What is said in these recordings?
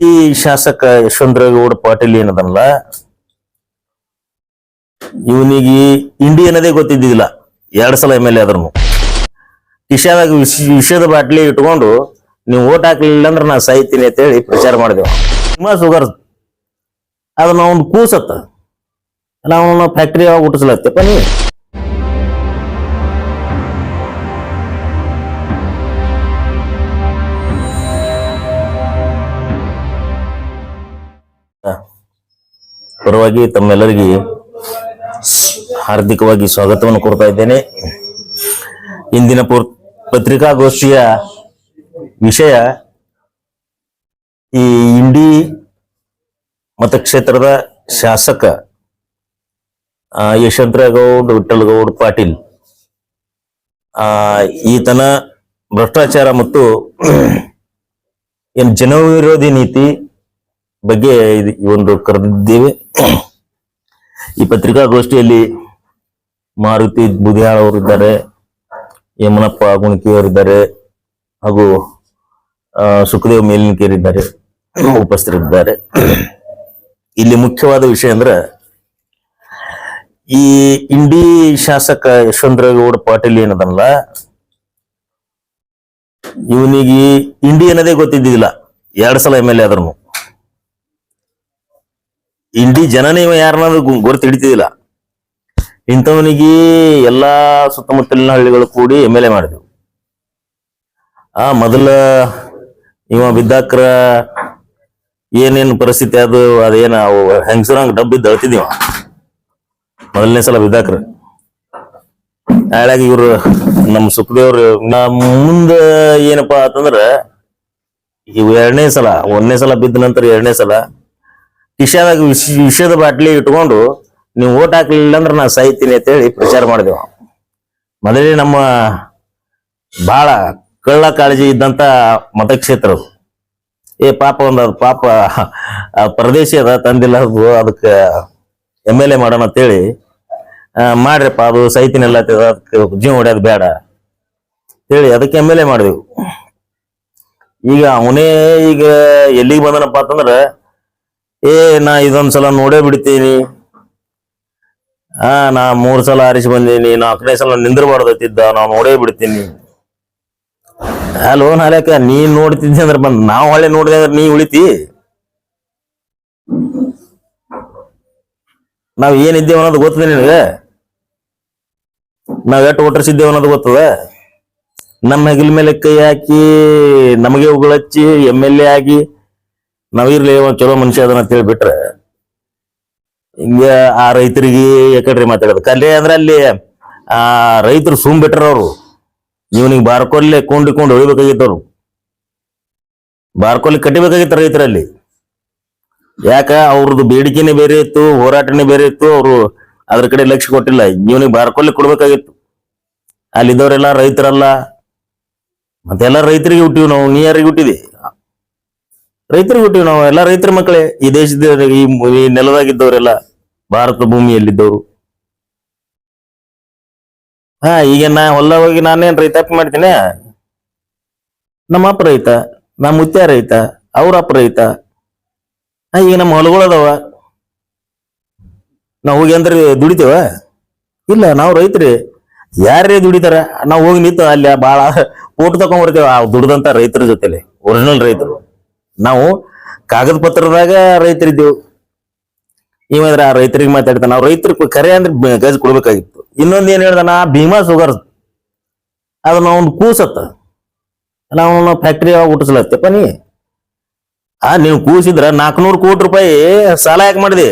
ಈ ಶಾಸಕ ಯಶವಂತರಾವ್ ಪಾಟೀಲ್ ಏನದಲ್ಲ, ಇವನಿಗೆ ಇಂಡಿ ಅನ್ನೋದೇ ಗೊತ್ತಿದ್ದಿಲ್ಲ. 2 ಸಲ MLA ಆದ್ರೂ ಕಿಶಾದಾಗ ವಿಷಯದ ಬಾಟ್ಲಿ ಇಟ್ಕೊಂಡು ನೀವು ಓಟ್ ಹಾಕ್ಲಿಲ್ಲ ಅಂದ್ರೆ ನಾ ಸಾಯ್ತೀನಿ ಅಂತ ಹೇಳಿ ಪ್ರಚಾರ ಮಾಡಿದೆವು. ತುಂಬಾ ಸುಗರ್ ಅದು ನಾವು ಕೂಸತ್ತ ನಾವು ಫ್ಯಾಕ್ಟ್ರಿ ಯಾವಾಗ ಹುಟ್ಟಿಸ್ಲತ್ತಪ್ಪ ನೀವು. ಪರವಾಗಿ ತಮ್ಮೆಲ್ಲರಿಗೆ ಹಾರ್ದಿಕವಾಗಿ ಸ್ವಾಗತವನ್ನು ಕೊಡ್ತಾ ಇದ್ದೇನೆ. ಇಂದಿನ ಪತ್ರಿಕಾಗೋಷ್ಠಿಯ ವಿಷಯ ಈ ಇಂಡಿ ಮತಕ್ಷೇತ್ರದ ಶಾಸಕ ಯಶವಂತರಾವ್ ವಿಠ್ಠಲಗೌಡ ಪಾಟೀಲ್ ಈತನ ಭ್ರಷ್ಟಾಚಾರ ಮತ್ತು ಏನು ಜನವಿರೋಧಿ ನೀತಿ ಬಗ್ಗೆ ಈ ಒಂದು ಕರೆದಿದ್ದೇವೆ. ಈ ಪತ್ರಿಕಾಗೋಷ್ಠಿಯಲ್ಲಿ ಮಾರುತಿ ಬುದಿಯಾಳ್ ಅವರಿದ್ದಾರೆ, ಯಮನಪ್ಪ ಗುಣಕಿಯವರಿದ್ದಾರೆ, ಹಾಗೂ ಸುಖದೇವ್ ಮೇಲಿನಕೇರಿದ್ದಾರೆ, ಉಪಸ್ಥಿತರಿದ್ದಾರೆ. ಇಲ್ಲಿ ಮುಖ್ಯವಾದ ವಿಷಯ ಅಂದ್ರೆ ಈ ಇಂಡಿ ಶಾಸಕ ಯಶವಂತರಾವ್ ಪಾಟೀಲ್ ಏನದಲ್ಲ, ಇವನಿಗೆ ಇಂಡಿ ಅನ್ನೋದೇ ಗೊತ್ತಿದ್ದಿಲ್ಲ. 2 ಸಲ MLA ಆದ್ರೂ ಇಂಡಿ ಜನನೇ ಇವ ಯಾರನ್ನೋದು ಗುರುತು ಹಿಡಿತಿದ್ದಿಲ್ಲ. ಇಂಥವನಿಗೆ ಎಲ್ಲಾ ಸುತ್ತಮುತ್ತಲಿನ ಹಳ್ಳಿಗಳು ಕೂಡಿ MLA ಮಾಡಿದೆವು. ಮೊದಲ ಇವ ಬಿದ್ದಾಕ್ರ ಏನೇನು ಪರಿಸ್ಥಿತಿ ಅದೇನ ಹೆಂಗಸರಂಗ್ ಡಬ್ಬಿದ್ದು ಅಳ್ತಿದೀವ ಮೊದಲನೇ ಸಲ ಬಿದ್ದಾಕ್ರ. ಹಾಗಾಗಿ ಇವ್ರು ನಮ್ಮ ಸುಖದೇವ್ರು ಮುಂದ ಏನಪ್ಪಾ ಅಂತಂದ್ರ ಇವು 2ನೇ ಸಲ, 1ನೇ ಸಲ ಬಿದ್ದ ನಂತರ 2ನೇ ಸಲ ಕಿಶಾದಾಗ ವಿಷಯದ ಬಾಟ್ಲಿ ಇಟ್ಕೊಂಡು ನೀವು ಓಟ್ ಹಾಕ್ಲಿಲ್ಲ ಅಂದ್ರೆ ನಾ ಸಾಯ್ತೀನಿ ಅಂತ ಹೇಳಿ ಪ್ರಚಾರ ಮಾಡಿದೆವು. ಮೊದಲೇ ನಮ್ಮ ಬಹಳ ಕಳ್ಳ ಕಾಳಜಿ ಇದ್ದಂತ ಮತಕ್ಷೇತ್ರ. ಪಾಪ ಪಾಪ ಪ್ರದೇಶ ಅದ ತಂದಿಲ್ಲ, ಅದಕ್ಕೆ MLA ಮಾಡೋಣ ಅಂತೇಳಿ ಮಾಡ್ರಪ್ಪ, ಅದು ಸೈತಿನೆಲ್ಲ ಅದಕ್ಕೆ ಜೀವ ಹೊಡ್ಯೋದು ಬೇಡ ಹೇಳಿ ಅದಕ್ಕೆ MLA ಮಾಡಿದೆವು. ಈಗ ಅವನೇ ಈಗ ಎಲ್ಲಿಗೆ ಬಂದನಪ್ಪ ಅಂತಂದ್ರ ನಾ ಇದೊಂದ್ಸಲ ನೋಡೇ ಬಿಡ್ತೀನಿ, ನಾ 3 ಸಲ ಆರಿಸಿ ಬಂದೀನಿ, 4ನೇ ಸಲ ನಿಂದ್ರಬಾರ್ದತ್ತಿದ್ದ, ನಾವು ನೋಡೇ ಬಿಡ್ತೀನಿ. ಲೋನ್ ಹಾಲ್ಯಾಕ ನೀನ್ ನೋಡ್ತಿದ್ದೆ ಅಂದ್ರೆ ಬಂದ್ ನಾವು ಹೊಳೆ ನೋಡಿದೆ ಅಂದ್ರೆ ನೀ ಉಳಿತಿ. ನಾವ್ ಏನಿದ್ದೇವ ಅನ್ನೋದು ಗೊತ್ತದ ನಿನಗ? ನಾವ್ ಎಷ್ಟು ವೋಟರ್ಸ್ ಇದ್ದೇವ ಅನ್ನೋದು ಗೊತ್ತದ? ನಮ್ಮ ಹೆಗಲ ಮೇಲೆ ಕೈ ಹಾಕಿ ನಮಗೆ ಉಗುಳಚ್ಚಿ MLA ಆಗಿ ನಾವಿರ್ಲಿ ಚಲೋ ಮನುಷ್ಯ ಅದನ್ನ ಅಂತ ಹೇಳ್ಬಿಟ್ರೆ ಹಿಂಗ ಆ ರೈತರಿಗೆ ಯಾಕಡ್ರಿ ಮಾತಾಡೋದು ಕಲೆ ಅಂದ್ರೆ ಅಲ್ಲಿ ರೈತರು ಸುಮ್ ಬಿಟ್ರ ಅವ್ರು. ಇವನಿಗೆ ಬಾರ್ಕೊಲ್ಲಿ ಕೊಂಡು ಹೊಳಿಬೇಕಾಗಿತ್ತವ್ರು, ಬಾರ್ಕೊಲ್ಲಿ ಕಟ್ಟಿಬೇಕಾಗಿತ್ತು ರೈತರಲ್ಲಿ. ಯಾಕ ಅವ್ರದ್ದು ಬೇಡಿಕೆನೇ ಬೇರೆ ಇತ್ತು, ಹೋರಾಟನೇ ಬೇರೆ ಇತ್ತು, ಅವರು ಅದ್ರ ಕಡೆ ಲಕ್ಷ್ಯ ಕೊಟ್ಟಿಲ್ಲ. ಇವನಿಗೆ ಬಾರ್ಕೊಲ್ಲಿ ಕೊಡ್ಬೇಕಾಗಿತ್ತು. ಅಲ್ಲಿದ್ದವರೆಲ್ಲ ರೈತರಲ್ಲ, ಮತ್ತೆಲ್ಲ ರೈತರಿಗೆ ಹುಟ್ಟಿವಿ ನಾವು. ನೀ ಯಾರಿಗೆ ಹುಟ್ಟಿದಿ? ರೈತರಿಗೆ ಹುಟ್ಟಿವಿ ನಾವು. ಎಲ್ಲ ರೈತರ ಮಕ್ಕಳೇ ಈ ದೇಶದ ಈ ನೆಲದಾಗಿದ್ದವರೆಲ್ಲ, ಭಾರತ ಭೂಮಿಯಲ್ಲಿದ್ದವರು. ಈಗ ನಾ ಹೊಲ ಹೋಗಿ ನಾನೇನ್ ರೈತಾಪಿ ಮಾಡ್ತೀನಿ? ನಮ್ಮ ಅಪ್ಪ ರೈತ, ನಮ್ಮ ಮುತ್ಯ ರೈತ, ಅವ್ರ ಅಪ್ಪ ರೈತ. ಈಗ ನಮ್ಮ ಹೊಲಗಳದಾವ, ನಾವ್ ಹೋಗಿ ಅಂದ್ರೆ ದುಡಿತೇವ? ಇಲ್ಲ, ನಾವು ರೈತರಿ. ಯಾರೇ ದುಡಿತಾರ ನಾವು ಹೋಗಿ ನಿಂತು ಅಲ್ಲಿ ಬಾಳ ಫೋಟೋ ತಕೊಂಡ್ಬರ್ತೇವ ಆ ದುಡ್ದಂತ ರೈತರ ಜೊತೆಲಿ, ಒರಿಜಿನಲ್ ರೈತರು. ನಾವು ಕಾಗದ ಪತ್ರದಾಗ ರೈತರಿದ್ದೇವು. ಇವಂದ್ರೆ ಆ ರೈತರಿಗೆ ಮಾತಾಡ್ತಾನ. ನಾವು ರೈತರಿಗೆ ಕರೆ ಅಂದ್ರೆ ಗಜ್ ಕೊಡ್ಬೇಕಾಗಿತ್ತು. ಇನ್ನೊಂದ್ ಏನ್ ಹೇಳ್ದಾನ, ಭೀಮಾ ಸುಗರ್ ಅದನ್ನ ಒಂದು ಕೂಸತ್ತ ನಾವು ಫ್ಯಾಕ್ಟ್ರಿ ಯಾವಾಗ ಹುಟ್ಟಿಸ್ಲತ್ತಪ್ಪ ನೀ. ನೀವು ಕೂಸಿದ್ರ 400 ಕೋಟಿ ರೂಪಾಯಿ ಸಾಲ ಯಾಕೆ ಮಾಡಿದೆ?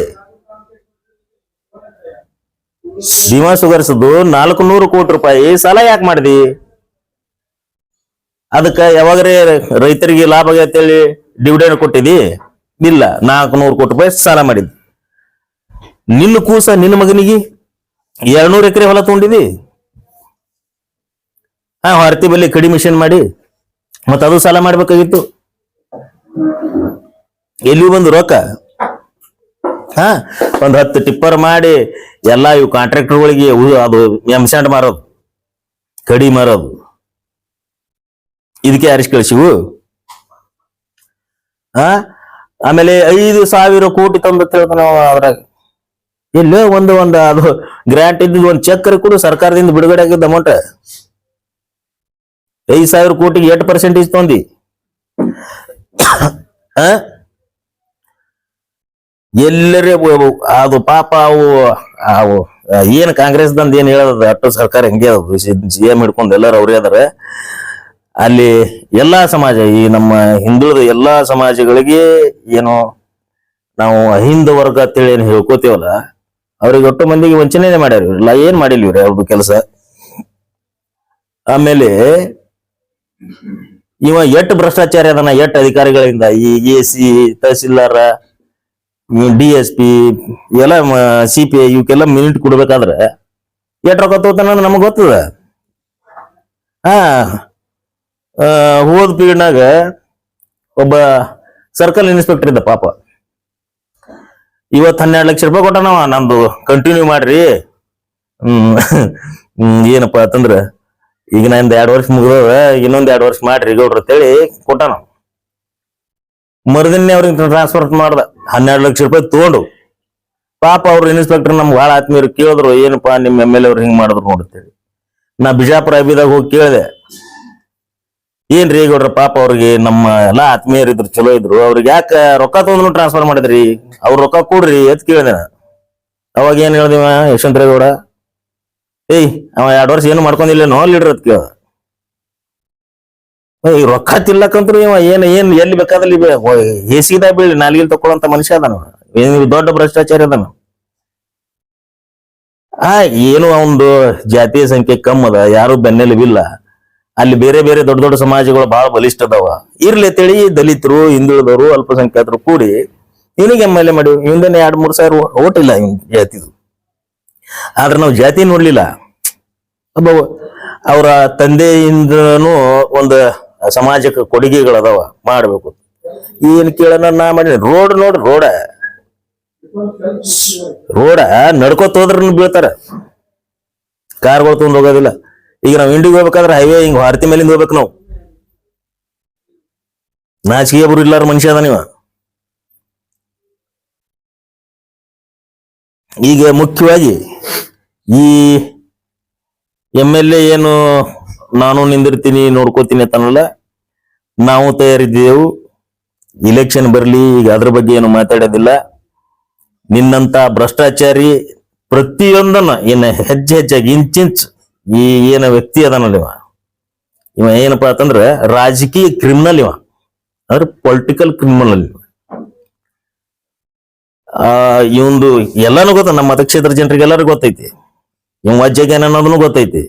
ಭೀಮಾ ಸುಗರ್ಸದ್ದು 400 ಕೋಟಿ ರೂಪಾಯಿ ಸಾಲ ಯಾಕೆ ಮಾಡಿದಿ? ಅದಕ್ಕ ಯಾವಾಗ್ರೆ ರೈತರಿಗೆ ಲಾಭ ಆಗತ್ತೇಳಿ ಡಿವಿಡೆಂಡ್ ಕೊಟ್ಟಿದಿ? ಇಲ್ಲ, 400 ಕೋಟಿ ರೂಪಾಯಿ ಸಾಲ ಮಾಡಿದ್ವಿ. ನಿನ್ನ ಕೂಸ ನಿನ್ನ ಮಗನಿಗೆ 200 ಎಕರೆ ಹೊಲ ತಗೊಂಡಿದಿ. ಹೊರತಿ ಬಲ್ಲಿ ಕಡಿ ಮಿಷನ್ ಮಾಡಿ ಮತ್ತ ಅದು ಸಾಲ ಮಾಡ್ಬೇಕಾಗಿತ್ತು. ಎಲ್ಲಿ ಬಂದು ರೊಕ್ಕ? ಒಂದ್ 10 ಟಿಪ್ಪರ್ ಮಾಡಿ ಎಲ್ಲಾ ಇವು ಕಾಂಟ್ರಾಕ್ಟರ್ಗಳಿಗೆ ಅದು ಎಂಸೆಂಟ್ ಮಾರೋದು, ಕಡಿ ಮಾರೋದು, ಇದಕ್ಕೆ ಆರಿಸಿ ಕಳಿಸಿವು. ಆಮೇಲೆ 5,000 ಕೋಟಿ ತಂದ ಹೇಳ್ತಾನ ಅದ್ರಾಗ. ಎಲ್ಲೋ ಒಂದು ಅದು ಗ್ರಾಂಟ್ ಇದ್ದಿದ್ ಒಂದು ಚೆಕ್ ಕೂಡ ಸರ್ಕಾರದಿಂದ ಬಿಡುಗಡೆ ಆಗಿದ್ದ ಅಮೌಂಟ್ 5,000 ಕೋಟಿಗೆ 8% ತೊಂದಿ. ಎಲ್ಲರೇ ಅದು ಪಾಪ ಅವು ಏನ್ ಕಾಂಗ್ರೆಸ್ದಂದ ಏನ್ ಹೇಳದ ಅಟ್ಟು ಸರ್ಕಾರ ಹೆಂಗೆ ಅದು CM ಹಿಡ್ಕೊಂಡು ಎಲ್ಲಾರು ಅವ್ರೇ ಅದಾರ. ಅಲ್ಲಿ ಎಲ್ಲಾ ಸಮಾಜ, ಈ ನಮ್ಮ ಹಿಂದುಳಿದ ಎಲ್ಲಾ ಸಮಾಜಗಳಿಗೆ ಏನೋ ನಾವು ಅಹಿಂದ ವರ್ಗ ಅಂತೇಳಿ ಏನ್ ಹೇಳ್ಕೋತೇವಲ್ಲ, ಅವ್ರಿಗೆ ಒಟ್ಟು ಮಂದಿಗೆ ವಂಚನೆ ಮಾಡ್ಯಾರ ಇವ್ರೆಲ್ಲ. ಏನ್ ಮಾಡಿಲ್ಲ ಇವ್ರಿ ಅವ್ರದ್ದು ಕೆಲಸ. ಆಮೇಲೆ ಇವ ಎಟ್ ಭ್ರಷ್ಟಾಚಾರ ಅದನ್ನ ಎಟ್ ಅಧಿಕಾರಿಗಳಿಂದ, ಈ AC, ತಹಸೀಲ್ದಾರ, DSP ಎಲ್ಲ CPI ಇವಕ್ಕೆಲ್ಲ ಮಿನಿಟ್ ಕೊಡ್ಬೇಕಾದ್ರೆ ಎಟ್ ರೊಕ್ಕ ತಗೋತಾನ ನಮಗ್ ಗೊತ್ತದ. ಹೋದ್ ಪೀರಿಯಡ್ನಾಗ ಒಬ್ಬ ಸರ್ಕಲ್ ಇನ್ಸ್ಪೆಕ್ಟರ್ ಇದ್ದ ಪಾಪ, ಇವತ್ತು 12 ಲಕ್ಷ ರೂಪಾಯಿ ಕೊಟ್ಟ ನಾವ, ನಮ್ದು ಕಂಟಿನ್ಯೂ ಮಾಡ್ರಿ. ಏನಪ್ಪಾ ಅಂತಂದ್ರ ಈಗ ನಂದು 2 ವರ್ಷ ಮುಗಿದವ, ಇನ್ನೊಂದ್ 2 ವರ್ಷ ಮಾಡ್ರಿ ಗೌಡ್ರ ಅಂತೇಳಿ ಕೊಟ್ಟ ನಾವು. ಮರುದಿನ್ನೇ ಅವ್ರಿಗೆ ಟ್ರಾನ್ಸ್ಫರ್ ಮಾಡ್ದ 12 ಲಕ್ಷ ರೂಪಾಯಿ ತಗೊಂಡು. ಪಾಪ ಅವ್ರು ಇನ್ಸ್ಪೆಕ್ಟರ್ ನಮ್ಗೆ ಭಾಳ ಆತ್ಮೀಯರು ಕೇಳಿದ್ರು, ಏನಪ್ಪಾ ನಿಮ್ MLA ಅವ್ರು ಹಿಂಗ್ ಮಾಡಿದ್ರು ನೋಡ್ತೇಳಿ. ನಾ ಬಿಜಾಪುರ ಅಭಿದಾಗ ಹೋಗಿ ಕೇಳಿದೆ, ಏನ್ರಿ ಗೌಡ್ರ ಪಾಪ ಅವ್ರಿಗೆ ನಮ್ಮ ಎಲ್ಲಾ ಆತ್ಮೀಯರಿದ್ರು, ಚಲೋ ಇದ್ರು, ಅವ್ರಿಗೆ ಯಾಕ ರೊಕ್ಕ ತಗೊಂಡ್ರು ಟ್ರಾನ್ಸ್ಫರ್ ಮಾಡಿದ್ರಿ, ಅವ್ರ ರೊಕ್ಕ ಕೊಡ್ರಿ ಅಂತ ಕೇಳಿದೆ. ಅವಾಗ ಏನ್ ಹೇಳ್ದಿವ ಯಶವಂತರೇಗೌಡ, ಅವ 2 ವರ್ಷ ಏನು ಮಾಡ್ಕೊಂಡಿಲ್ಲ ನೋ ಲೀಡರ್ ಅಂತ ಕೇಳ. ಈ ರೊಕ್ಕ ತಿಲ್ಲಕಂತ್ರು ಇವ ಏನ್ ಎಲ್ಲಿ ಬೇಕಾದಲ್ಲಿ ಹೇಸಿದಾಗ ಬೀಳಿ ನಾಲ್ಗಿಲ್ ತಕೊಳ್ಳಂತ ಮನುಷ್ಯ ಅದಾನ, ದೊಡ್ಡ ಭ್ರಷ್ಟಾಚಾರ ಅದಾನ. ಏನು ಒಂದು ಜಾತಿಯ ಸಂಖ್ಯೆ ಕಮ್ಮಿ ಅದ, ಯಾರು ಬೆನ್ನೆಲುಬಿಲ್ಲ. ಅಲ್ಲಿ ಬೇರೆ ಬೇರೆ ದೊಡ್ಡ ದೊಡ್ಡ ಸಮಾಜಗಳು ಬಹಳ ಬಲಿಷ್ಠ ಅದಾವ. ಇರ್ಲಿ ಅಂತೇಳಿ ದಲಿತರು, ಹಿಂದುಳಿದವರು, ಅಲ್ಪಸಂಖ್ಯಾತರು ಕೂಡಿ ಇವನಿಗೆ MLA ಮಾಡಿ. ಇವಂದೇನೆ 2-3 ಸಾವಿರ ಓಟ್ ಇಲ್ಲ ಇವ್ ಜಾತಿದು. ಆದ್ರೆ ನಾವು ಜಾತಿ ನೋಡ್ಲಿಲ್ಲ. ಅವರ ತಂದೆಯಿಂದನೂ ಒಂದು ಸಮಾಜಕ್ಕೆ ಕೊಡುಗೆಗಳದಾವ ಮಾಡ್ಬೇಕು. ಏನ್ ಕೇಳೋಣ ನಾ ಮಾಡಿ ರೋಡ್ ನೋಡ್ರಿ, ರೋಡ ನಡ್ಕೋತ ಹೋದ್ರ ಬೀಳ್ತಾರ, ಕಾರ್ಗಳು ತಗೊಂಡ್ ಹೋಗೋದಿಲ್ಲ. ಈಗ ನಾವ್ ಇಂಡಿಗೆ ಹೋಗ್ಬೇಕಾದ್ರೆ ಹೈವೇ ಹಿಂಗ್ ಭಾರತಿ ಮೇಲಿಂದ ಹೋಗ್ಬೇಕು ನಾವು. ನಾಚಿಕೆ ಬರು ಇಲ್ಲಾರ ಮನುಷ್ಯ ಅದ ನೀವ. ಈಗ ಮುಖ್ಯವಾಗಿ ಈ MLA ಏನು ನಾನು ನಿಂದಿರ್ತೀನಿ ನೋಡ್ಕೋತೀನಿ ಅಂತನಲ್ಲ, ನಾವು ತಯಾರಿದ್ದೇವು. ಇಲೆಕ್ಷನ್ ಬರ್ಲಿ, ಈಗ ಅದ್ರ ಬಗ್ಗೆ ಏನು ಮಾತಾಡೋದಿಲ್ಲ. ನಿನ್ನಂತ ಭ್ರಷ್ಟಾಚಾರಿ ಪ್ರತಿಯೊಂದನ್ನ ಏನ ಹೆಚ್ಚಾಗಿ ಇಂಚಿಂಚ್ ಈ ಏನ ವ್ಯಕ್ತಿ ಅದನಲ್ಲ ಇವ ಏನಪ್ಪಾ ಅಂತಂದ್ರ ರಾಜಕೀಯ ಕ್ರಿಮಿನಲ್. ಇವ ಅಂದ್ರೆ ಪೊಲಿಟಿಕಲ್ ಕ್ರಿಮಿನಲ್. ಇವಂದು ಎಲ್ಲಾನು ಗೊತ್ತ, ನಮ್ಮ ಮತಕ್ಷೇತ್ರ ಜನರಿಗೆ ಎಲ್ಲರಿಗೂ ಗೊತ್ತೈತಿ. ಇವ್ ವಜ್ಜಾಗ ಅನ್ನೋದನ್ನು ಗೊತ್ತೈತಿ.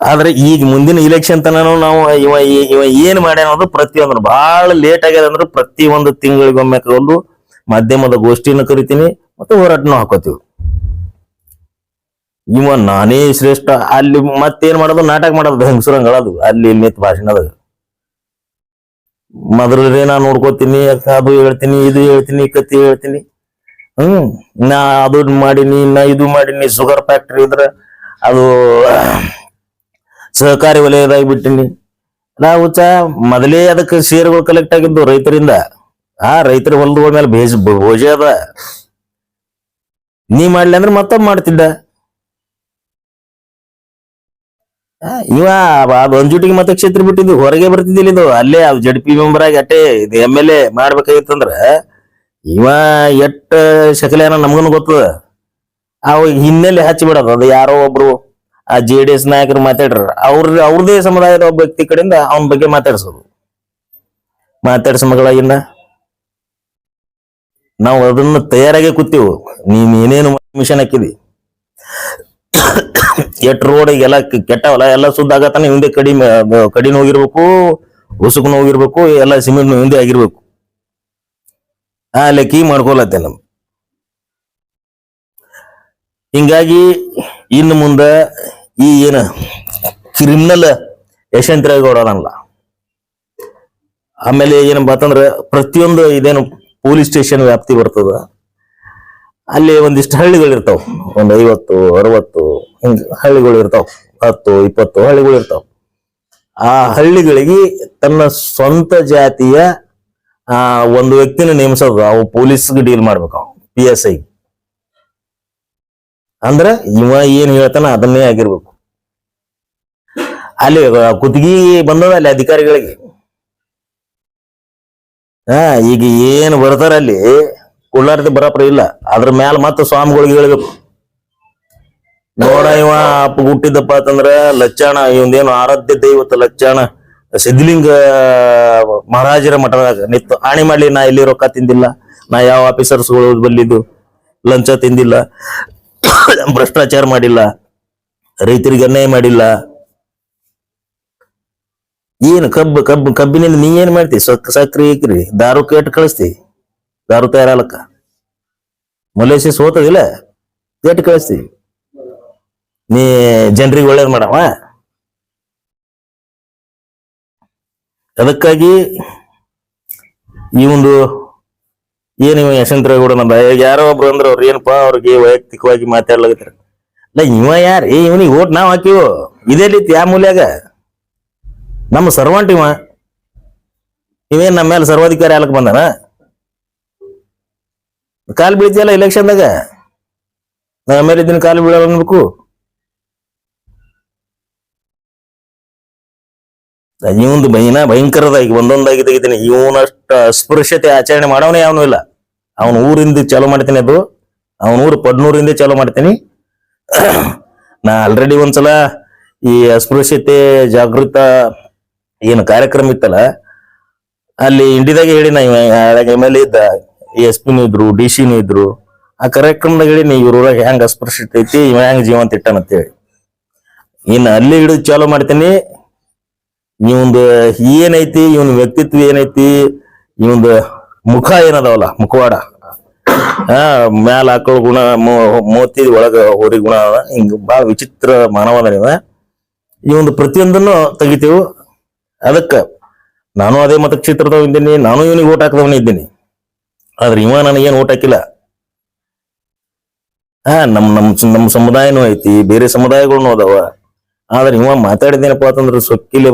ಆದ್ರೆ ಈಗ ಮುಂದಿನ ಇಲೆಕ್ಷನ್ ತನೂ ನಾವು ಇವ ಏನ್ ಮಾಡ್ಯಾನ ಅನ್ನೋದು ಪ್ರತಿಯೊಂದು ಬಹಳ ಲೇಟ್ ಆಗ್ಯದ. ಅಂದ್ರೆ ಪ್ರತಿ ಒಂದು ತಿಂಗಳಿಗೊಮ್ಮೆ ಒಂದು ಮಾಧ್ಯಮದ ಗೋಷ್ಠಿನ ಕರಿತೀನಿ, ಮತ್ತೆ ಹೋರಾಟನೂ ಹಾಕೋತೀವಿ. ಇವ ನಾನೇ ಶ್ರೇಷ್ಠ, ಅಲ್ಲಿ ಮತ್ತೇನ್ ಮಾಡೋದು, ನಾಟಕ ಮಾಡೋದು, ಹೆಂಗಸುರಂಗಳದು ಅಲ್ಲಿ ಇಲ್ಲಿ ನಿಂತ ಭಾಷಣದ. ಮೊದಲೇ ನಾ ನೋಡ್ಕೋತೀನಿ, ಅದು ಹೇಳ್ತೀನಿ, ಇದು ಹೇಳ್ತೀನಿ, ಕತ್ತಿ ಹೇಳ್ತೀನಿ. ನಾ ಅದು ಮಾಡೀನಿ, ನಾ ಇದು ಮಾಡೀನಿ. ಶುಗರ್ ಫ್ಯಾಕ್ಟ್ರಿ ಇದ್ರ ಅದು ಸಹಕಾರಿ ವಲಯದಾಗ ಬಿಟ್ಟಿನಿ. ನಾವು ಮೊದಲೇ ಅದಕ್ಕೆ ಷೇರುಗಳು ಕಲೆಕ್ಟ್ ಆಗಿದ್ದು ರೈತರಿಂದ. ರೈತರ ಹೊಲದ ಮೇಲೆ ಭೋಜ ಅದ. ನೀ ಮಾಡ್ಲಿ ಅಂದ್ರೆ ಮತ್ತೊಬ್ಬ ಮಾಡ್ತಿದ್ದ. ಇವ ಅದು ಅಂಜುಟಿಗೆ ಮತಕ್ಷೇತ್ರ ಬಿಟ್ಟಿದ್ದು, ಹೊರಗೆ ಬರ್ತಿದ್ದಿಲ್ಲ. ಇದು ಅಲ್ಲೇ ಅದು JDP ಮೆಂಬರ್ ಆಗಿ ಅಟ್ಟೆ ಇದು MLA ಮಾಡ್ಬೇಕಾಗಿತ್ತಂದ್ರ ಇವ ಎಟ್ಟ ಶಕಲೇನ ನಮ್ಗನು ಗೊತ್ತದ. ಅವ ಹಿನ್ನೆಲೆ ಹಚ್ಚಿ ಬಿಡೋದು. ಅದು ಯಾರೋ ಒಬ್ರು ಆ JDS ನಾಯಕರು ಮಾತಾಡ್ರ, ಅವ್ರದೇ ಸಮುದಾಯದ ಒಬ್ಬ ವ್ಯಕ್ತಿ ಕಡೆಯಿಂದ ಅವನ ಬಗ್ಗೆ ಮಾತಾಡ್ಸ ಮಗಳಾಗಿಂದ ನಾವು ಅದನ್ನ ತಯಾರಾಗಿ ಕೂತೀವಿ. ನೀನ್ ಏನೇನು ಮಿಷನ್ ಹಾಕಿದಿ, ಎಟ್ ರೋಡ್ ಎಲ್ಲ ಕೆಟ್ಟವಲ್ಲ, ಎಲ್ಲ ಸುದ್ದ ಆಗತ್ತಾನೆ. ಹಿಂದೆ ಕಡಿನ ಹೋಗಿರ್ಬೇಕು, ಉಸುಕನ ಹೋಗಿರ್ಬೇಕು, ಎಲ್ಲ ಸಿಮೆಂಟ್ ಹಿಂದೆ ಆಗಿರ್ಬೇಕು. ಲೆಕ್ಕಿ ಮಾಡ್ಕೊಳತ್ತೆ ನಮ್. ಹಿಂಗಾಗಿ ಇನ್ನು ಮುಂದ ಈ ಏನ ಕ್ರಿಮಿನಲ್ ಯಶವಂತರೇಗೌಡ ಅದಲ್ಲ. ಆಮೇಲೆ ಏನಪ್ಪಾ ಅಂತಂದ್ರ ಪ್ರತಿಯೊಂದು ಇದೇನು ಪೊಲೀಸ್ ಸ್ಟೇಷನ್ ವ್ಯಾಪ್ತಿ ಬರ್ತದ, ಅಲ್ಲಿ ಒಂದಿಷ್ಟು ಹಳ್ಳಿಗಳಿರ್ತಾವ. ಒಂದು 50-60 ಹಿಂಗ ಹಳ್ಳಿಗಳು ಇರ್ತಾವ, 10-20 ಹಳ್ಳಿಗಳು ಇರ್ತಾವ. ಆ ಹಳ್ಳಿಗಳಿಗೆ ತನ್ನ ಸ್ವಂತ ಜಾತಿಯ ಒಂದು ವ್ಯಕ್ತಿನ ನೇಮಿಸೋದು ಅವು ಪೊಲೀಸ್ಗೆ ಡೀಲ್ ಮಾಡ್ಬೇಕು ಅವ್ PSI. ಅಂದ್ರ ಇವ ಏನ್ ಹೇಳ್ತಾನ ಅದನ್ನೇ ಆಗಿರ್ಬೇಕು. ಅಲ್ಲಿ ಕುತ್ತಿಗೆ ಬಂದದ ಅಲ್ಲಿ ಅಧಿಕಾರಿಗಳಿಗೆ. ಈಗ ಏನ್ ಬರ್ತಾರ ಅಲ್ಲಿ ಕೊಳ್ಳಾರ್ತಿ ಬರಪ್ರ ಇಲ್ಲ, ಅದ್ರ ಮ್ಯಾಲ ಮತ್ತ ಸ್ವಾಮಿಗಳಿಗೆ ಹೇಳ್ಬೇಕು. ನೋಡ ಇವ ಅಪ್ಪ ಹುಟ್ಟಿದ್ದಪ್ಪ ಅಂತಂದ್ರ ಲಚ್ಚಾಣ, ಇವಂದೇನು ಆರಾಧ್ಯ ದೈವತ ಲಚ್ಚಾಣ ಸಿದ್ಧಲಿಂಗ ಮಹಾರಾಜರ ಮಠದಾಗ ನಿತ್ತು ಆಣಿ ಮಾಡ್ಲಿ, ನಾ ಇಲ್ಲಿ ರೊಕ್ಕ ತಿಂದಿಲ್ಲ, ನಾ ಯಾವ ಆಫೀಸರ್ಸ್ಗಳು ಬಲ್ಲಿದ್ದು ಲಂಚ ತಿಂದಿಲ್ಲ, ಭ್ರಷ್ಟಾಚಾರ ಮಾಡಿಲ್ಲ, ರೈತರಿಗೆ ಅನ್ಯಾಯ ಮಾಡಿಲ್ಲ. ಏನು ಕಬ್ಬಿನಿಂದ ನೀ ಏನ್ ಮಾಡ್ತಿ? ಸಕ್ರಿ ಇಕ್ರಿ ದಾರು ಕೇಟ್ ಕಳಿಸ್ತಿ, ದಾರು ತಯಾರಲಕ್ಕ ಮೊಲೇಸಿಸ್ ಹೋತದಿಲ್ಲ ಕೇಟ್ ಕಳಿಸ್ತಿ. ನೀ ಜನರಿಗೆ ಒಳ್ಳೇದ್ ಮಾಡವ. ಅದಕ್ಕಾಗಿ ಈ ಒಂದು ಏನು ಯಶವಂತರೇಗೌಡ ನಮ್ಮ ಯಾರೋ ಒಬ್ರು ಅಂದ್ರ ಅವ್ರ ಏನಪ್ಪಾ ಅವ್ರಿಗೆ ವೈಯಕ್ತಿಕವಾಗಿ ಮಾತಾಡ್ಲಾಗತ್ತಾರ. ಇಲ್ಲ ಇವ ಯಾರ ಇವನಿಗೆ ಓಟ್ ನಾವ್ ಹಾಕಿವು ಇದೇ ರೀತಿ ಯಾವ ಮೂಲ್ಯಾಗ ನಮ್ಮ ಸರ್ವಂಟ್ ಇವೇನ್ ನಮ್ಮ ಮೇಲೆ ಸರ್ವಾಧಿಕಾರಿ ಆಲಕ್ ಬಂದಾನ? ಕಾಲ್ ಬೀಳ್ತಿಯಲ್ಲ ಎಲೆಕ್ಷನ್ದಾಗ, ನಮ್ಮ ಮೇಲೆ ಇದ್ದೀನಿ ಕಾಲು ಬೀಳಲ್ಲ ಅನ್ಬೇಕು. ಇವಂದು ಭಯಂಕರದ ಈಗ ಒಂದೊಂದಾಗಿ ತೆಗಿತೀನಿ. ಇವನಷ್ಟ ಅಸ್ಪೃಶ್ಯತೆ ಆಚರಣೆ ಮಾಡವನೇ ಯಾವನು ಇಲ್ಲ. ಅವನ ಊರಿಂದ ಚಾಲೂ ಮಾಡ್ತೀನಿ, ಅದು ಅವನ ಊರು ಪಡ್ನೂರಿಂದ ಚಾಲೂ ಮಾಡ್ತೀನಿ. ನಾ ಆಲ್ರೆಡಿ ಒಂದ್ಸಲ ಈ ಅಸ್ಪೃಶ್ಯತೆ ಜಾಗೃತ ಏನು ಕಾರ್ಯಕ್ರಮ ಇತ್ತಲ್ಲ, ಅಲ್ಲಿ ಇಂಡಿಯಾದಾಗೆ ಹೇಳಿ ನಾ MLA ಇದ್ದ, SP ಇದ್ರು, DC ಇದ್ರು. ಆ ಕಾರ್ಯಕ್ರಮದಾಗ ಹೇಳಿ ನೀ ಇವ್ರೂರಾಗ ಹೆಂಗ್ ಅಸ್ಪೃಶ್ಯತೆ ಐತಿ, ಇವ ಹೆಂಗ್ ಜೀವಂತ ಇಟ್ಟಾನಂತೇಳಿ. ಇನ್ನು ಅಲ್ಲಿ ಹಿಡಿದು ಚಾಲೂ ಮಾಡ್ತೀನಿ. ಇವಂದು ಏನೈತಿ, ಇವನ್ ವ್ಯಕ್ತಿತ್ವ ಏನೈತಿ, ಇವಂದು ಮುಖ ಏನದಾವಲ್ಲ ಮುಖವಾಡ, ಮ್ಯಾಲ ಹಾಕೋ ಗುಣ, ಮೋತಿ ಒಳಗ ಹೋರಿ ಗುಣ, ಹಿಂಗ ಬಾಳ ವಿಚಿತ್ರ ಮಾನವದ ನೀವ. ಇವಂದು ಪ್ರತಿಯೊಂದನ್ನು ತೆಗಿತೀವಿ. ಅದಕ್ಕ ನಾನು ಅದೇ ಮತಕ್ಷೇತ್ರದವ ಇದ್ದೀನಿ, ನಾನು ಇವನಿಗೆ ಓಟ್ ಹಾಕದವನೇ ಇದ್ದೀನಿ. ಆದ್ರೆ ಇವ ನನಗೇನು ಓಟ್ ಹಾಕಿಲ್ಲ. ನಮ್ಮ ಸಮುದಾಯನೂ ಐತಿ, ಬೇರೆ ಸಮುದಾಯಗಳನ್ನೂ ಅದಾವ. ಆದ್ರೆ ಇವ ಮಾತಾಡಿದೇನಪ್ಪ ಅಂತಂದ್ರ ಸೊಕ್ಕಿಲಿ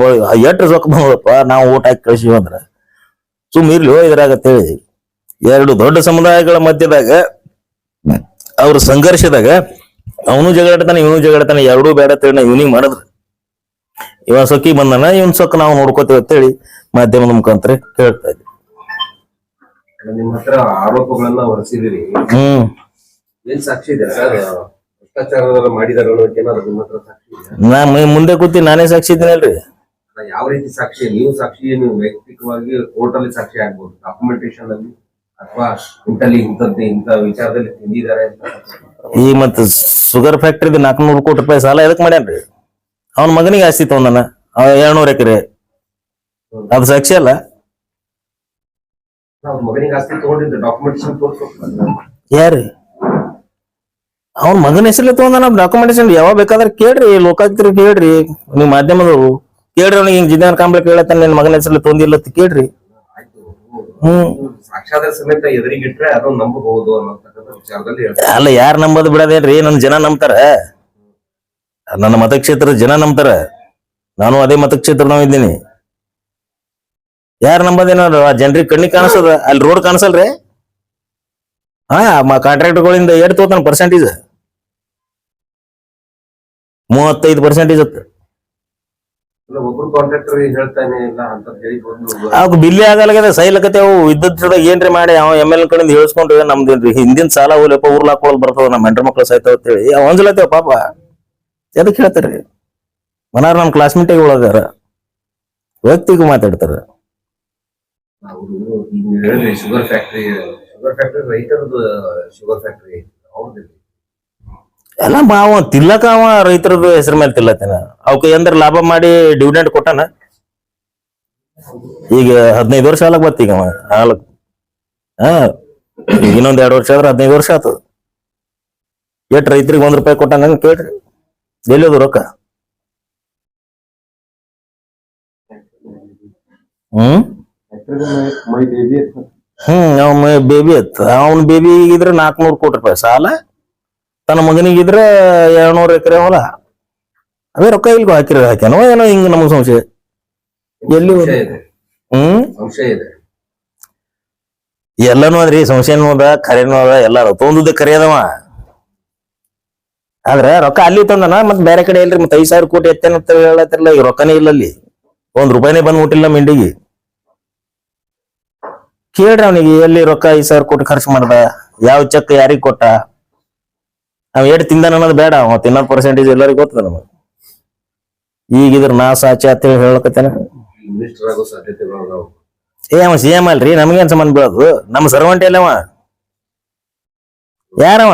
ಎಷ್ಟ್ ಸೊಕ್ಕ ಬಂದಪ್ಪ, ನಾವು ಓಟ್ ಹಾಕಿ ಕಳ್ಸಿವಿ ಅಂದ್ರ ಸುಮ್ ಇರ್ಲಿ ಇದ್ರಾಗತ್ತೇಳಿ. ಎರಡು ದೊಡ್ಡ ಸಮುದಾಯಗಳ ಮಧ್ಯದಾಗ ಅವ್ರ ಸಂಘರ್ಷದಾಗ ಅವನು ಜಗಳಾಡ್ತಾನೆ, ಇವನು ಜಗಳಾಡ್ತಾನೆ, ಎರಡೂ ಬೇಡ ಅಂತೇಳಿ ನಾ ಇವನಿಗೆ ಮಾಡಿದ್ರ ಇವ ಸೊಕ್ಕಿ ಬಂದಾನ. ಇವನ್ ಸೊಕ್ಕ ನಾವು ನೋಡ್ಕೋತೀವಿ ಅಂತೇಳಿ ಮಾಧ್ಯಮದ ಮುಖಾಂತರ ಕೇಳ್ತಾ ಇದ್ವಿ. ನಿಮ್ಮ ಹತ್ರ ಆರೋಪಗಳನ್ನ ಹೊರಿಸಿದಿರಿ, ಏನ್ ಸಾಕ್ಷಿ ಇದೆ ಸರ್? ಭ್ರಷ್ಟಾಚಾರ ಮಾಡಿದಾರ ನಿಮ್ಮ ಹತ್ರ ಸಾಕ್ಷಿ ಇದೆ? ನಾ ಮುಂದೆ ಕೂತಿ ನಾನೇ ಸಾಕ್ಷಿ ಇದ್ದೀನಲ್ರಿ. ಯಾವ ರೀತಿ ಸಾಕ್ಷಿ? ನೀವು ಸಾಕ್ಷಿ, ನೀವು ವೈಯಕ್ತಿಕವಾಗಿ ಕೋರ್ಟ್ ಅಲ್ಲಿ ಸಾಕ್ಷಿ ಆಗ್ಬೋದು, ಡಾಕ್ಯುಮೆಂಟೇಶನ್ ಅಲ್ಲಿ, ಅಥವಾ ಇಂತಲ್ಲಿ ಇಂಥ ವಿಚಾರದಲ್ಲಿ ತಿಂದಿದ್ದಾರೆ ಅಂತ. ಈ ಮತ್ ಶುಗರ್ ಫ್ಯಾಕ್ಟ್ರಿದ 400 ಕೋಟಿ ರೂಪಾಯಿ ಸಾಲ ಎದಕ್ ಮಾಡ್ಯಾನ್ರಿ? ಅವನ ಮಗನಿಗೆ ಆಸ್ತಿ ತಗೊಂಡನ 700 ಎಕರೆ. ಅದು ಸಾಕ್ಷಿ ಅಲ್ಲ? ಅವ್ರ ಮಗನಿಗೆ ಆಸ್ತಿ ತಗೊಂಡಿದ್ದು ಡಾಕ್ಯುಮೆಂಟೇಶನ್ ತೋರಿಸ್ಬೇಕು. ಯಾರು? ಅವ್ನ ಮಗನ ಹೆಸರಲ್ಲಿ ತಗೊಂಡ ಡಾಕ್ಯುಮೆಂಟೇಶನ್ ಯಾವಾಗ ಬೇಕಾದ್ರೆ ಕೇಳ್ರಿ, ಲೋಕಾಯುಕ್ತರು ಕೇಳ್ರಿ, ನೀವು ಮಾಧ್ಯಮದವರು ಕೇಳ್ರಿ. ಅವ್ನಿಗೆ ಹಿಂಗ್ ಜಿದ್ದಾನ ಕಾಂಬ್ಳೆ ಕೇಳತ್ತಾನ ನಿನ್ ಮಗನ ಹೆಸರಲ್ಲಿ ತೊಂದಿಲ್ಲ ಕೇಳ್ರಿ. ಸಾಕ್ಷಾಧಾರ ಸಮೇತ ಎದುರಿಗಿಟ್ರೆ ಅದು ನಂಬಬಹುದು ಅನ್ನೋತಕ್ಕಂಥ ವಿಚಾರದಲ್ಲಿ ಅಲ್ಲ, ಯಾರು ನಂಬೋದು ಬಿಡೋದೇನ್ರಿ? ನನ್ನ ಜನ ನಂಬ್ತಾರ, ನನ್ನ ಮತಕ್ಷೇತ್ರದ ಜನ ನಂಬ್ತಾರ. ನಾನು ಅದೇ ಮತಕ್ಷೇತ್ರನಾವ್ ಇದ್ದೀನಿ. ಯಾರು ನಂಬೋದೇನೋ ಆ ಜನರಿಗೆ ಕಣ್ಣಿಗೆ ಕಾಣಿಸದ, ಅಲ್ಲಿ ರೋಡ್ ಕಾಣಿಸಲ್ರಿ. ಕಾಂಟ್ರಾಕ್ಟರ್ಗಳಿಂದ ಎಷ್ಟು ತಗೋತಾನ ಪರ್ಸೆಂಟೇಜ್? 35% ಇತ್ತು. ಒಬ್ರು ಕಾಂಟ್ರಾಕ್ಟರ್ ಹೇಳ್ತಾನೆ ಇಲ್ಲ ಅಂತ ಹೇಳಿ ಅವ್ ಬಿಲ್ಲಿ ಆಗಲ್ಗದ ಸೈಲಕತೆ. ಅವು ವಿದ್ಯುತ್ ಏನ್ರಿ ಮಾಡಿ ಅವ MLA ಕಡೆಯಿಂದ ಹೇಳ್ಸ್ಕೊಂಡ್ರೆ ನಮ್ದೇನ್ರಿ ಹಿಂದಿನ ಸಾಲ ಹೋಲಪ್ಪ ಊರ್ಲಾಕೋಲ್ ಬರ್ತದ, ನಮ್ಮ ಹೆಂಡ್ರ ಮಕ್ಳು ಸಾಯ್ತಾವ ಅಂತೇಳಿ ಒಂದ್ಸಲತ್ತೇವ ಪಾಪ. ಎದಕ್ ಹೇಳ್ತಾರ್ರಿ? ಮನಾರ ನಮ್ ಕ್ಲಾಸ್ಮೇಟಿಗೆ ಒಳಗಾರ ವ್ಯಕ್ತಿಗೂ ಮಾತಾಡ್ತಾರ. ಹೇಳಿದ್ರಿ ಶುಗರ್ ಫ್ಯಾಕ್ಟ್ರಿ ರೈತರದ್ದು ಶುಗರ್ ಫ್ಯಾಕ್ಟ್ರಿ ಹೌದಿಲ್ಲ? ಎಲ್ಲ ಅವ ತಿಲ್ಲಕ, ಅವ ರೈತರದ್ದು ಹೆಸರು ಮೇಲೆ ತಿಲ್ಲತ್ತೇನ. ಅವಕ್ಕೆ ಎಂದ್ರ ಲಾಭ ಮಾಡಿ ಡಿವಿಡೆಂಡ್ ಕೊಟ್ಟಾನ. ಈಗ 15 ವರ್ಷ ಆಲಕ್ ಬತ್ತ. ಈಗ ಅವ ಹಾಲಕ್ ಇನ್ನೊಂದ್ 2 ವರ್ಷ ಆದ್ರೆ 15 ವರ್ಷ ಆತದ. ಎಷ್ಟ್ ರೈತರಿಗೆ ₹1 ಕೊಟ್ಟಾನ ಕೇಳ್ರಿ. ಎಲ್ಲಿದು ರೊಕ್ಕ? ಅವ್ನ ಬೇಬಿ ಅತ್. ಅವ್ನ ಬೇಬಿ ಇದ್ರೆ 400 ಕೋಟಿ ರೂಪಾಯಿ ಸಾಲ, ತನ್ನ ಮಗನಿಗಿದ್ರೆ 700 ಎಕರೆ ಹೊಲ. ಅವೇ ರೊಕ್ಕ ಇಲ್ಗೋ ಹಾಕ್ಯಾನೋ ಏನೋ ಹಿಂಗ ನಮಗ್ ಸಂಶಯ. ಎಲ್ಲಿ ಸಂಶಯ ಇದೆ. ಎಲ್ಲನೂ ಅದ್ರಿ ಸಂಶಯನೂ ಅದ ಖರೇನೂ ಅದ ಎಲ್ಲ ಅದ ತೊಂದದ ಖರೆ ಅದಾವ ಆದ್ರ ರೊಕ್ಕ ಅಲ್ಲಿ ತಂದನ ಮತ್ ಬೇರೆ ಕಡೆ ಇಲ್ರಿ ಮತ್ 5,000 ಕೋಟಿ ಎತ್ತೇನಂತ ಹೇಳತ್ತಿರಲ್ಲ ಈಗ ರೊಕ್ಕನೇ ಇಲ್ಲ ಅಲ್ಲಿ ₹1 ಬಂದ್ ಮುಟ್ಟಿಲ್ಲ ನಮ್ಮ ಇಂಡಿಗೆ ಕೇಳ್ರಿ ಅವನಿಗೆ ಎಲ್ಲಿ ರೊಕ್ಕ 5,000 ಕೋಟಿ ಖರ್ಚು ಮಾಡ್ದ ಯಾವ ಚೆಕ್ ಯಾರಿಗ್ ಕೊಟ್ಟ ಅವ್ ಏಟ್ ತಿಂದಾನ ಅನ್ನೋದು ಬೇಡ ಅವ ತಿನ್ನೋ ಪರ್ಸೆಂಟೇಜ್ ಎಲ್ಲರಿಗೂ ಗೊತ್ತದ ನಮಗ್ ಈಗ ಇದ್ರ ನಾ ಸಾಚಿ ಅಂತ ಹೇಳಿ ಹೇಳಕತ್ತೇನ ಮಿನಿಸ್ಟರ್ ಆಗೋ ಸಾಧ್ಯತೆಗಳು ಅದಾವ. ಅವ CM ಅಲ್ರಿ ನಮಗೇನ್ ಸಂಬಂಧ ಬೀಳೋದು ನಮ್ಮ ಸರ್ವಂಟಿ ಅಲ್ಲವ ಯಾರವ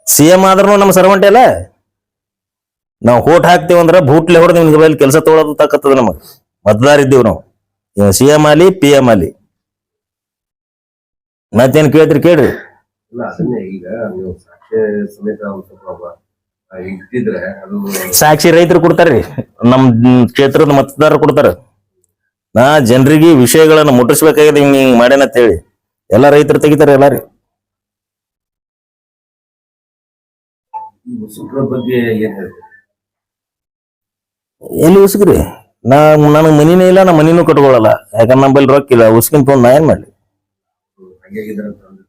CM ಆದ್ರೂ ನಮ್ಮ ಸರ್ವಂಟಿ ಅಲ್ಲ ನಾವು ಓಟ್ ಹಾಕ್ತಿವಿ ಅಂದ್ರ ಬೂಟ್ಲೆ ಹೊಡೆದ್ ನಿಮ್ಗೆ ಬೈಲ್ ಕೆಲಸ ತೊಗೊಳೋದು ತಾಕತ್ತದ ನಮಗ್ ಮತದಾರ ಇದ್ದೀವಿ ನಾವು CM ಆಲಿ PM ಆಲಿ ಮತ್ತೇನ್ ಕೇಳ್ತ್ರಿ ಕೇಳ್ರಿ ಇಲ್ಲ ಅದನ್ನೇ ಈಗ ನೀವು ಸಾಕ್ಷ್ಯ ಸಮೇತ ಒಂದ್ ಸ್ವಲ್ಪ ಇಟ್ಟಿದ್ರೆ ಅದು ಸಾಕ್ಷಿ ರೈತರು ಕೊಡ್ತಾರ್ರಿ ನಮ್ ಕ್ಷೇತ್ರದ ಮತದಾರರು ಕೊಡ್ತಾರ ನಾ ಜನರಿಗೆ ವಿಷಯಗಳನ್ನ ಮುಟ್ಟಿಸ್ಬೇಕಾಗಿದೆ ಹಿಂಗ್ ಮಾಡ್ಯಾನ ಅಂತ ಹೇಳಿ ಎಲ್ಲಾ ರೈತರು ತೆಗಿತಾರ ಎಲ್ಲಾರಿ ಈ ಉಸುಕ್ರ ಬಗ್ಗೆ ಏನ್ ಹೇಳ್ತೀರಿ? ಎಲ್ಲಿ ಉಸುಕ್ರಿ ನನಗ್ ಮನಿನೇ ಇಲ್ಲ ನಾ ಮನಿನೂ ಕಟ್ಕೊಳಲ್ಲ ಯಾಕಂದ್ರೆ ನಮ್ಮಲ್ಲಿ ರೊಕ್ಕ ಇಲ್ಲ ಉಸುಕಿನ ತೊಗೊಂಡ್ ನಾ ಏನ್ ಮಾಡ್ಲಿ ಹಂಗಾಗಿದ್ರೆ ಅಂತ ಅಂದ್ರೆ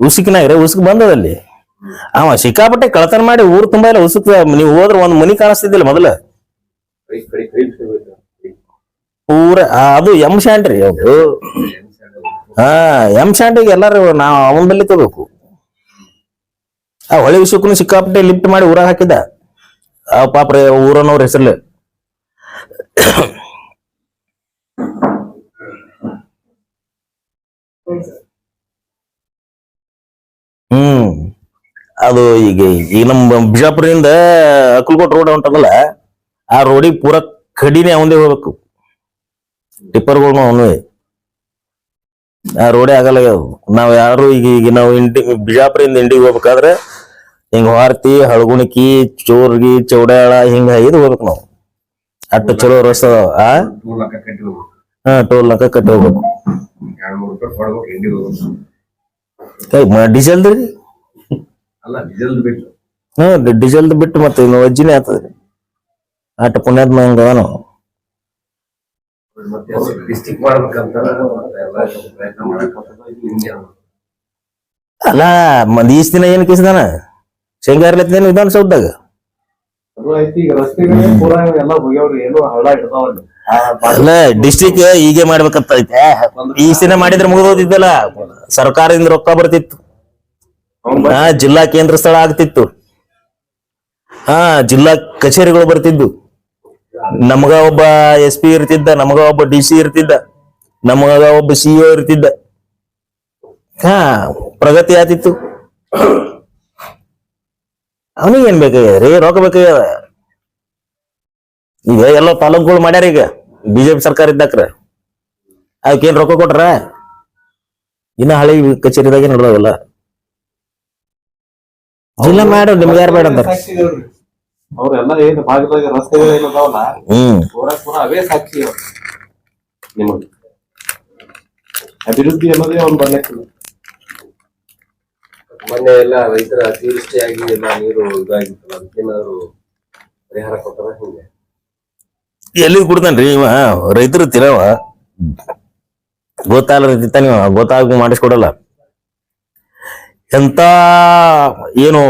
ಉಸುಕಿನಾಗ್ರೆ ಉಸುಕ್ ಬಂದದಲ್ಲಿ ಅವ ಸಿಕ್ಕಾಪಟ್ಟೆ ಕಳತನ ಮಾಡಿ ಊರ್ ತುಂಬಾ ಇಲ್ಲ ಉಸುಕ್ ನೀವ್ ಹೋದ್ರ ಒಂದ್ ಮನಿ ಕಾಣಿಸ್ತಿದ್ದಿಲ್ಲ ಮೊದಲ ಕೈ ಕೈ ಕೈ ಬಿಡ್ಬೇಕು. ಪೂರ ಅದು ಶಾಂಟ್ರಿ ಅದು ಶಾಂಟಿಗೆ ಎಲ್ಲಾರು ನಾವ್ ಅವನ ಬಲ್ಲಿ ತಗೋಬೇಕು ಆ ಹೊಳಿ ಉಸುಕ್ನು ಸಿಕ್ಕಾಪಟ್ಟೆ ಲಿಫ್ಟ್ ಮಾಡಿ ಊರಾಗ ಹಾಕಿದ್ದ ಆ ಪಾಪ ಊರನ್ನವ್ರ ಹೆಸರ್ಲೆ ಅದು ಈಗ ನಮ್ಮ ಬಿಜಾಪುರದಿಂದ ಅಕ್ಕಲ್ಕೋಟ್ ರೋಡ್ ಹೊಂಟದಲ್ಲ ಆ ರೋಡಿಗೆ ಪೂರ ಕಡಿನೇ ಅವಂದೇ ಹೋಗ್ಬೇಕು ಟಿಪ್ಪರ್ಗಳು ಅವನೇ ಆ ರೋಡೇ ಆಗಲ್ಲ ನಾವ್ ಯಾರು ಈಗ ನಾವು ಬಿಜಾಪುರದಿಂದ ಇಂಡಿಗೆ ಹೋಗ್ಬೇಕಾದ್ರೆ ಹಿಂಗ ವಾರ್ತಿ ಹಳಗುಣಿಕಿ ಚೋರ್ಗಿ ಚೌಡಾಳ ಹಿಂಗ ಇದು ಹೋಗ್ಬೇಕು ನಾವು ಅಟ್ಟು ಚಲೋ ರಸ್ತೆ ಅದಾವ ಆ 2 ಲಕ್ಷ ಕಟ್ಟಿ ಹೋಗ್ಬೇಕು. ಟೋಲ್ ನಾಕ ಕಟ್ಟಿ ಹೋಗ್ಬೇಕು 200 ರೂಪಾಯಿ ಕೊಡ್ಬೇಕು ಇಂಡಿಗೆ ಹೋಗ್ಬೇಕು. ಡೀಸೆಲ್ದು ಅಲ್ಲ ಡೀಸೆಲ್ ಬಿಟ್ಟು ಡೀಸೆಲ್ದು ಬಿಟ್ಟು ಮತ್ತೆ ಇನ್ನು ವಜ್ಜಿನೇ ಆಗ್ತದ್ರಿ ಆಟ ಪುಣ್ಯಾತ್ಮ ಹಂಗ ನಾವು ಮತ್ತೆ ಡಿಸ್ಟಿಕ್ ಮಾಡ್ಬೇಕಂತ ಮತ್ತೆ ಎಲ್ಲ ಪ್ರಯತ್ನ ಮಾಡಕ್ ಅಲ್ಲ ಈಸ್ ದಿನ ಏನ್ ಕಿಸ್ದಾನ ಶೇಂಗಾರ್ಲತ್ತೇನು ವಿಧಾನಸೌಧದಾಗ ಅದು ಐತಿ ಈಗ ರಸ್ತೆಗಳೇ ಪೂರಾ ಎಲ್ಲ ಹೋಗ್ಯಾವ್ರಿ ಏನು ಹಳ್ಳ ಇಡ್ತಾವಲ್ಲಿ ಅಲ್ಲ ಡಿಸ್ಟ್ರಿಕ್ಟ್ ಹೀಗೆ ಮಾಡ್ಬೇಕಂತ ಐತೆ ಈ ದಿನ ಮಾಡಿದ್ರೆ ಮುಗಿದೋದಿದ್ದಲ್ಲ ಸರ್ಕಾರದಿಂದ ರೊಕ್ಕ ಬರ್ತಿತ್ತು ಜಿಲ್ಲಾ ಕೇಂದ್ರ ಸ್ಥಳ ಆಗ್ತಿತ್ತು ಜಿಲ್ಲಾ ಕಚೇರಿಗಳು ಬರ್ತಿದ್ದು ನಮಗ ಒಬ್ಬ SP ಇರ್ತಿದ್ದ ನಮಗ ಒಬ್ಬ DC ಇರ್ತಿದ್ದ ನಮಗ ಒಬ್ಬ CO ಇರ್ತಿದ್ದ ಪ್ರಗತಿ ಆತಿತ್ತು ಅವನಿಗೆ ಏನ್ ಬೇಕಾಗ್ಯದ್ರಿ ರೊಕ್ಕ ಬೇಕಾಗ್ಯದ ಈಗ ಎಲ್ಲ ತಾಲೂಕುಗಳು ಮಾಡ್ಯಾರ ಈಗ BJP ಸರ್ಕಾರ ಇದ್ದಾಕ್ರ ಅದಕ್ಕೇನ್ ರೊಕ್ಕ ಕೊಟ್ರ ಇನ್ನ ಹಳಿ ಕಚೇರಿದಾಗೆ ನಡೆದವಲ್ಲ ಜಿಲ್ಲಾ ಮಾಡು ನಿಮ್ಗೆ ಯಾರು ಬೇಡ ಅಂತಾರ ಅವ್ರೆಲ್ಲ ಏನ್ ಭಾಗದಾಗ ರಸ್ತೆಗಳು ಏನದಾವಲ್ಲ ಪೂರಾ ಅವೇ ಸಾಕ್ಷಿ ನಿಮಗೆ ಅಭಿವೃದ್ಧಿ ಅನ್ನೋದೇ ಅವ್ನು ಬರ್ಲಿಕ್ಕಿಲ್ಲ. ಮೊನ್ನೆ ಎಲ್ಲ ರೈತರ ಅತಿವೃಷ್ಟಿಯಾಗಿ ಎಲ್ಲ ನೀರು ಇದಾಗಿತ್ತಲ್ಲ ಅದಕ್ಕೇನಾದ್ರು ಪರಿಹಾರ ಕೊಟ್ಟಾರ ಹಿಂಗೆ ಎಲ್ಲಿ ಕೊಡ್ತಾನ್ರಿ ಇವ ರೈತರು ತಿರವ ಗೊತ್ತಾಗಲ್ಲ ರೈತ ನೀವು ಗೊತ್ತಾಗ ಮಾಡಿಸ್ಕೊಡಲ್ಲ ಎಂತ ಏನು